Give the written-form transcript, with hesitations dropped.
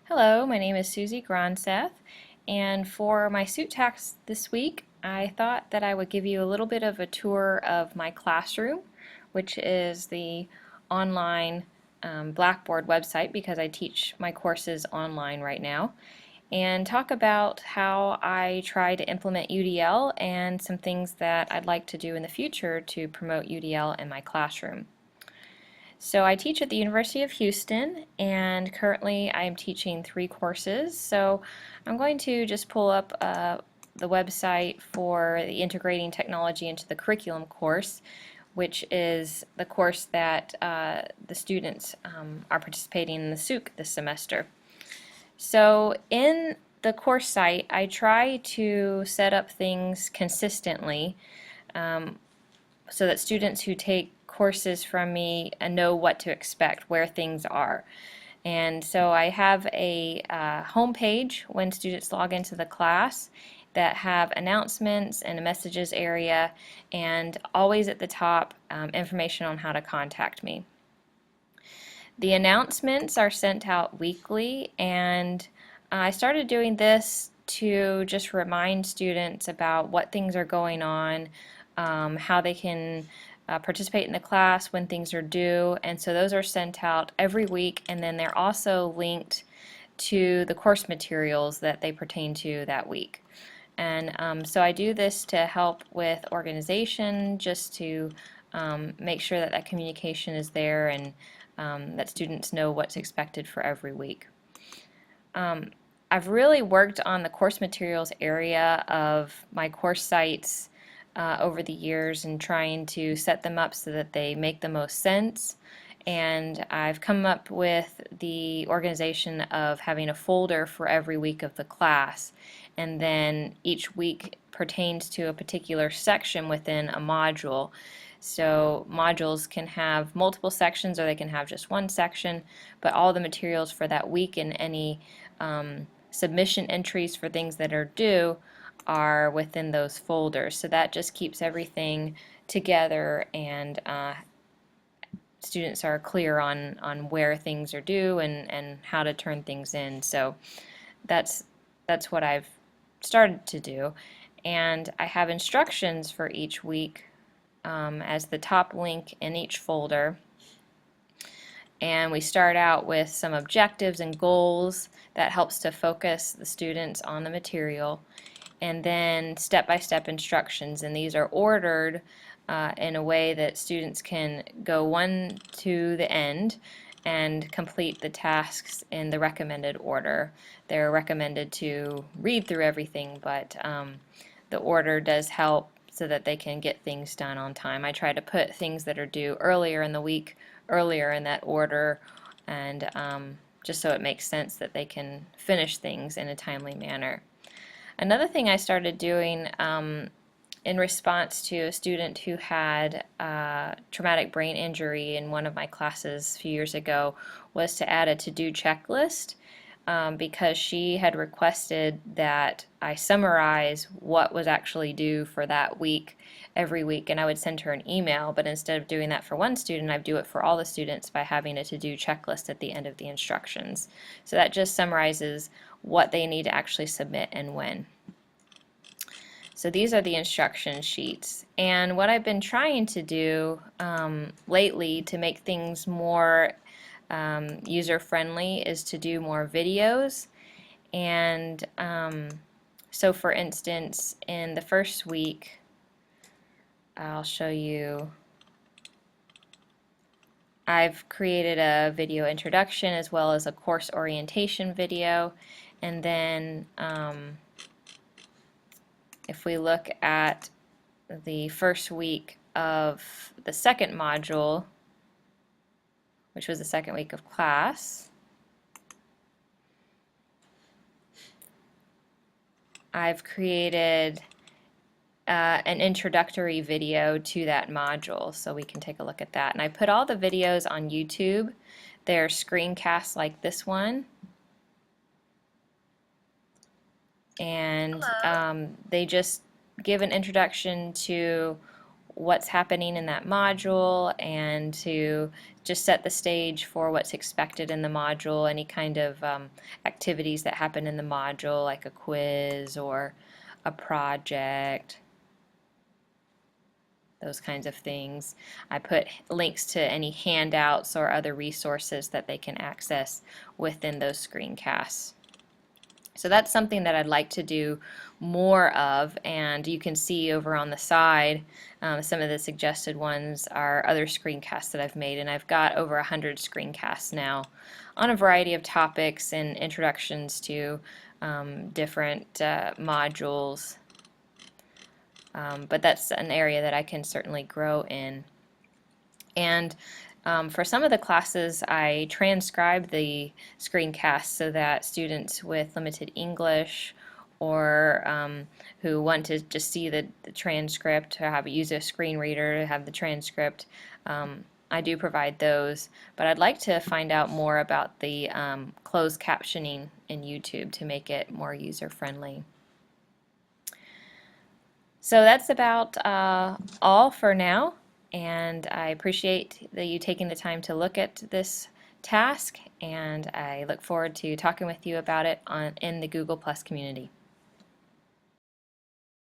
Hello, my name is Susie Gronseth, and for my SOOC task this week, I thought that I would give you a little bit of a tour of my classroom, which is the online Blackboard website because I teach my courses online right now, and talk about how I try to implement UDL and some things that I'd like to do in the future to promote UDL in my classroom. So I teach at the University of Houston, and currently I'm teaching 3 courses. So I'm going to just pull up the website for the Integrating Technology into the Curriculum course, which is the course that the students are participating in the SOOC this semester. So in the course site, I try to set up things consistently so that students who take courses from me know what to expect, where things are. And so I have a home page when students log into the class that have announcements and a messages area, and always at the top information on how to contact me. The announcements are sent out weekly, and I started doing this to just remind students about what things are going on, how they can participate in the class when things are due, and so those are sent out every week, and then they're also linked to the course materials that they pertain to that week. And so I do this to help with organization, just to make sure that that communication is there and that students know what's expected for every week. I've really worked on the course materials area of my course sites over the years and trying to set them up so that they make the most sense. And I've come up with the organization of having a folder for every week of the class, and then each week pertains to a particular section within a module. So modules can have multiple sections or they can have just one section, but all the materials for that week and any submission entries for things that are due are within those folders. So that just keeps everything together, and students are clear on where things are due and how to turn things in. So that's what I've started to do. And I have instructions for each week as the top link in each folder. And we start out with some objectives and goals that helps to focus the students on the material, and then step-by-step instructions, and these are ordered in a way that students can go one to the end and complete the tasks in the recommended order. They're recommended to read through everything, but the order does help so that they can get things done on time. I try to put things that are due earlier in the week earlier in that order, and just so it makes sense that they can finish things in a timely manner. Another thing I started doing in response to a student who had traumatic brain injury in one of my classes a few years ago was to add a to-do checklist, because she had requested that I summarize what was actually due for that week every week, and I would send her an email, but instead of doing that for one student, I'd do it for all the students by having a to-do checklist at the end of the instructions. So that just summarizes what they need to actually submit and when. So these are the instruction sheets, and what I've been trying to do lately to make things more user-friendly is to do more videos. And so for instance, in the first week, I'll show you, I've created a video introduction as well as a course orientation video, and then if we look at the first week of the second module, which was the second week of class, I've created an introductory video to that module, so we can take a look at that. And I put all the videos on YouTube. They're screencasts like this one, and they just give an introduction to what's happening in that module and to just set the stage for what's expected in the module, any kind of activities that happen in the module like a quiz or a project, those kinds of things. I put links to any handouts or other resources that they can access within those screencasts. So that's something that I'd like to do more of, and you can see over on the side some of the suggested ones are other screencasts that I've made, and I've got over 100 screencasts now on a variety of topics and introductions to different modules, but that's an area that I can certainly grow in. And for some of the classes, I transcribe the screencasts so that students with limited English or who want to just see the transcript or use a screen reader to have the transcript, I do provide those. But I'd like to find out more about the closed captioning in YouTube to make it more user-friendly. So that's about all for now. And I appreciate that you taking the time to look at this task, and I look forward to talking with you about it in the Google Plus community.